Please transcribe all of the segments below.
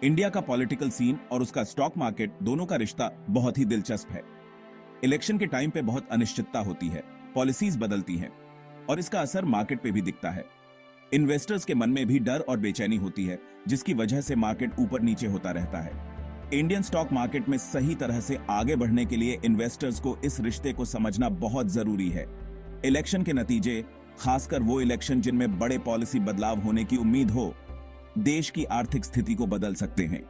India का political scene और उसका स्टॉक मार्केट दोनों का रिश्ता बहुत ही दिलचस्प है। इलेक्शन के टाइम पे बहुत अनिश्चितता होती है, पॉलिसीज बदलती हैं और इसका असर मार्केट पे भी दिखता है। इन्वेस्टर्स के मन में भी डर और बेचैनी होती है, जिसकी वजह से मार्केट ऊपर नीचे होता रहता है। इंडियन स्टॉक मार्केट में सही तरह से आगे बढ़ने के लिए इन्वेस्टर्स को इस रिश्ते को समझना बहुत जरूरी है। इलेक्शन के नतीजे, खासकर वो इलेक्शन जिनमें बड़े पॉलिसी बदलाव होने की उम्मीद हो, देश की आर्थिक स्थिति को बदल सकते हैं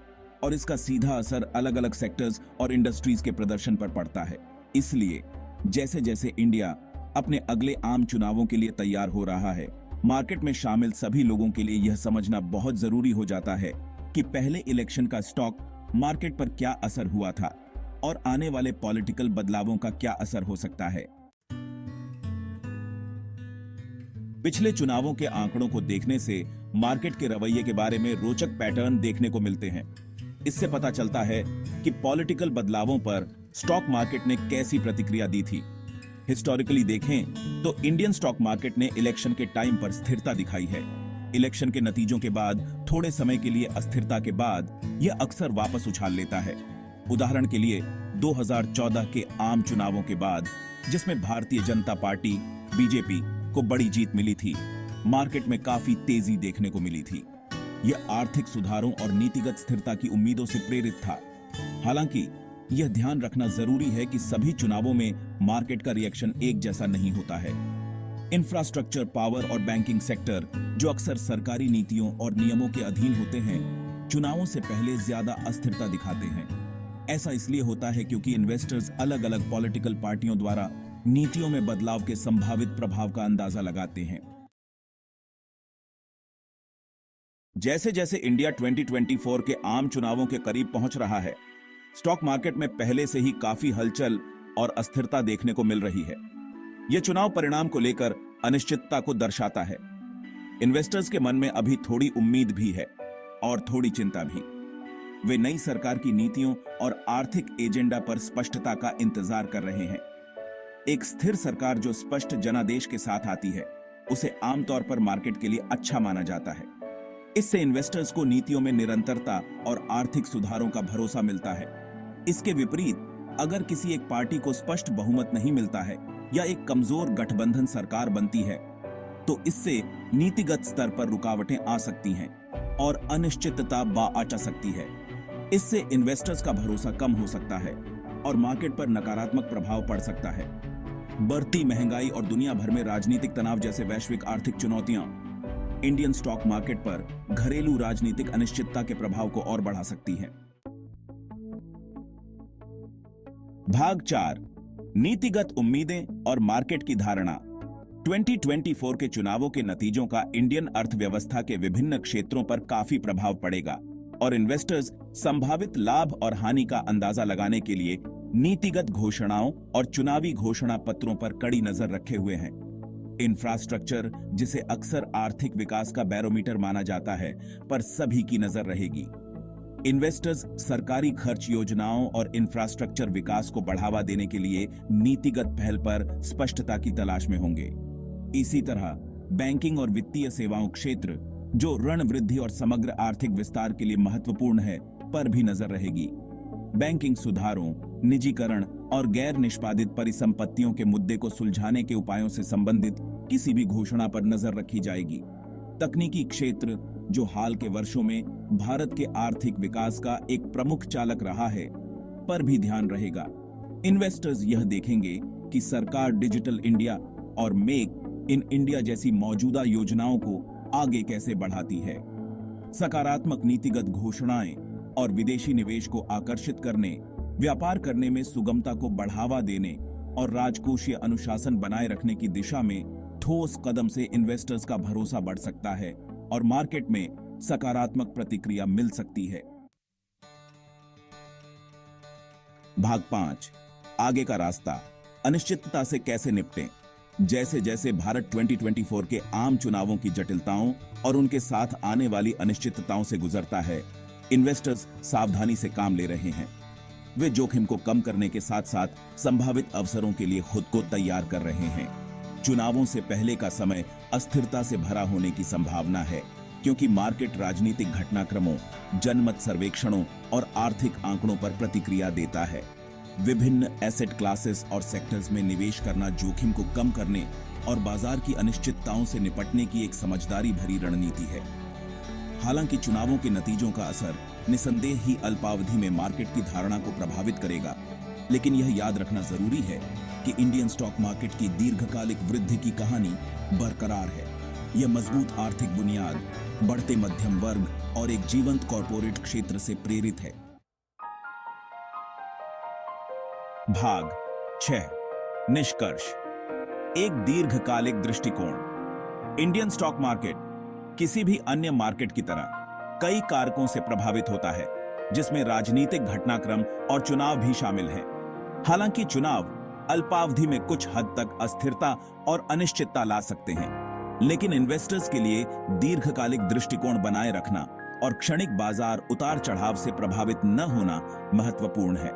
और इसका सीधा असर अलग अलग सेक्टर्स और इंडस्ट्रीज के प्रदर्शन पर पड़ता है। इसलिए जैसे जैसे इंडिया अपने अगले आम चुनावों के लिए तैयार हो रहा है, मार्केट में शामिल सभी लोगों के लिए यह समझना बहुत जरूरी हो जाता है कि पहले इलेक्शन का स्टॉक मार्केट पर क्या असर हुआ था और आने वाले पॉलिटिकल बदलावों का क्या असर हो सकता है। पिछले चुनावों के आंकड़ों को देखने से मार्केट के रवैये के बारे में रोचक पैटर्न देखने को मिलते हैं। इससे पता चलता है कि पॉलिटिकल बदलावों पर स्टॉक मार्केट ने कैसी प्रतिक्रिया दी थी। हिस्टोरिकली देखें तो इंडियन स्टॉक मार्केट ने इलेक्शन के टाइम पर स्थिरता दिखाई है। इलेक्शन के नतीजों के बाद थोड़े समय के लिए अस्थिरता के बाद यह अक्सर वापस उछाल लेता है। उदाहरण के लिए 2014 के आम चुनावों के बाद, जिसमें भारतीय जनता पार्टी बीजेपी को बड़ी जीत मिली थी, मार्केट में काफी तेजी देखने को मिली थी। यह आर्थिक सुधारों और नीतिगत स्थिरता की उम्मीदों से प्रेरित था। हालांकि यह ध्यान रखना जरूरी है कि सभी चुनावों में मार्केट का रिएक्शन एक जैसा नहीं होता है। इंफ्रास्ट्रक्चर, पावर और बैंकिंग सेक्टर, जो अक्सर सरकारी नीतियों और नियमों के अधीन होते हैं, चुनावों से पहले ज्यादा अस्थिरता दिखाते हैं। ऐसा इसलिए होता है क्योंकि इन्वेस्टर्स अलग अलग पॉलिटिकल पार्टियों द्वारा नीतियों में बदलाव के संभावित प्रभाव का अंदाजा लगाते हैं। जैसे जैसे इंडिया 2024 के आम चुनावों के करीब पहुंच रहा है, स्टॉक मार्केट में पहले से ही काफी हलचल और अस्थिरता देखने को मिल रही है। यह चुनाव परिणाम को लेकर अनिश्चितता को दर्शाता है। इन्वेस्टर्स के मन में अभी थोड़ी उम्मीद भी है और थोड़ी चिंता भी। वे नई सरकार की नीतियों और आर्थिक एजेंडा पर स्पष्टता का इंतजार कर रहे हैं। एक स्थिर सरकार जो स्पष्ट जनादेश के साथ आती है, उसे आमतौर पर मार्केट के लिए अच्छा माना जाता है। इससे इन्वेस्टर्स को नीतियों में निरंतरता और आर्थिक सुधारों का भरोसा मिलता है। इसके विपरीत, अगर किसी एक पार्टी को स्पष्ट बहुमत नहीं मिलता है या एक कमजोर गठबंधन सरकार बनती है, तो इससे नीतिगत स्तर पर रुकावटें आ सकती हैं और अनिश्चितता आ सकती है। इससे इन्वेस्टर्स का भरोसा कम हो सकता है और मार्केट पर नकारात्मक प्रभाव पड़ सकता है। बढ़ती महंगाई और दुनिया भर में राजनीतिक तनाव जैसे वैश्विक आर्थिक चुनौतियां इंडियन स्टॉक मार्केट पर घरेलू राजनीतिक अनिश्चितता के प्रभाव को और बढ़ा सकती हैं। भाग 4, नीतिगत उम्मीदें और मार्केट की धारणा। 2024 के चुनावों के नतीजों का इंडियन अर्थव्यवस्था के विभिन्न क्षेत्रों पर काफी प्रभाव पड़ेगा और इन्वेस्टर्स संभावित लाभ और हानि का अंदाजा लगाने के लिए नीतिगत घोषणाओं और चुनावी घोषणा पत्रों पर कड़ी नजर रखे हुए हैं। इंफ्रास्ट्रक्चर, जिसे अक्सर आर्थिक विकास का बैरोमीटर माना जाता है, पर सभी की नजर रहेगी। इन्वेस्टर्स सरकारी खर्च योजनाओं और इंफ्रास्ट्रक्चर विकास को बढ़ावा देने के लिए नीतिगत पहल पर स्पष्टता की तलाश में होंगे। इसी तरह बैंकिंग और वित्तीय सेवाओं क्षेत्र, जो ऋण वृद्धि और समग्र आर्थिक विस्तार के लिए महत्वपूर्ण है, पर भी नजर रहेगी। बैंकिंग सुधारों, निजीकरण और गैर निष्पादित परिसंपत्तियों के मुद्दे को सुलझाने के उपायों से संबंधित किसी भी घोषणा पर नजर रखी जाएगी। तकनीकी क्षेत्र, जो हाल के वर्षों में भारत के आर्थिक विकास का एक प्रमुख चालक रहा है, पर भी ध्यान रहेगा। इन्वेस्टर्स यह देखेंगे कि सरकार डिजिटल इंडिया और मेक इन इंडिया जैसी मौजूदा योजनाओं को आगे कैसे बढ़ाती है। सकारात्मक नीतिगत घोषणाएं और विदेशी निवेश को आकर्षित करने, व्यापार करने में सुगमता को बढ़ावा देने और राजकोषीय अनुशासन बनाए रखने की दिशा में ठोस कदम से इन्वेस्टर्स का भरोसा बढ़ सकता है और मार्केट में सकारात्मक प्रतिक्रिया मिल सकती है। भाग 5, आगे का रास्ता। अनिश्चितता से कैसे निपटें। जैसे जैसे भारत 2024 के आम चुनावों की जटिलताओं और उनके साथ आने वाली अनिश्चितताओं से गुजरता है, इन्वेस्टर्स सावधानी से काम ले रहे हैं। वे जोखिम को कम करने के साथ साथ संभावित अवसरों के लिए खुद को तैयार कर रहे हैं। चुनावों से पहले का समय अस्थिरता से भरा होने की संभावना है, क्योंकि मार्केट राजनीतिक घटनाक्रमों, जनमत सर्वेक्षणों और आर्थिक आंकड़ों पर प्रतिक्रिया देता है। विभिन्न एसेट क्लासेस और सेक्टर्स में निवेश करना जोखिम को कम करने और बाजार की अनिश्चितताओं से निपटने की एक समझदारी भरी रणनीति है। हालांकि चुनावों के नतीजों का असर निसंदेह ही अल्पावधि में मार्केट की धारणा को प्रभावित करेगा, लेकिन यह याद रखना जरूरी है कि इंडियन स्टॉक मार्केट की दीर्घकालिक वृद्धि की कहानी बरकरार है। यह मजबूत आर्थिक बुनियाद, बढ़ते मध्यम वर्ग और एक जीवंत कॉर्पोरेट क्षेत्र से प्रेरित है। भाग 6, निष्कर्ष। एक दीर्घकालिक दृष्टिकोण। इंडियन स्टॉक मार्केट किसी भी अन्य मार्केट की तरह कई कारकों से प्रभावित होता है, जिसमें राजनीतिक घटनाक्रम और चुनाव भी शामिल हैं। हालांकि चुनाव अल्पावधि में कुछ हद तक अस्थिरता और अनिश्चितता ला सकते हैं, लेकिन इन्वेस्टर्स के लिए दीर्घकालिक दृष्टिकोण बनाए रखना और क्षणिक बाजार उतार चढ़ाव से प्रभावित न होना महत्वपूर्ण है।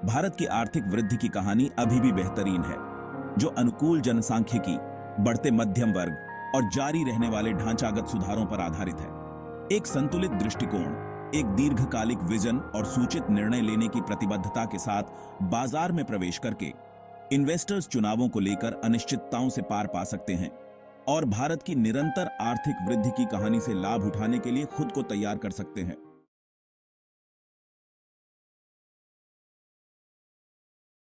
भारत की आर्थिक वृद्धि की कहानी अभी भी बेहतरीन है, जो अनुकूल जनसांख्यिकी, बढ़ते मध्यम वर्ग और जारी रहने वाले ढांचागत सुधारों पर आधारित है। एक संतुलित दृष्टिकोण, एक दीर्घकालिक विजन और सूचित निर्णय लेने की प्रतिबद्धता के साथ बाजार में प्रवेश करके इन्वेस्टर्स चुनावों को लेकर अनिश्चितताओं से पार पा सकते हैं और भारत की निरंतर आर्थिक वृद्धि की कहानी से लाभ उठाने के लिए खुद को तैयार कर सकते हैं।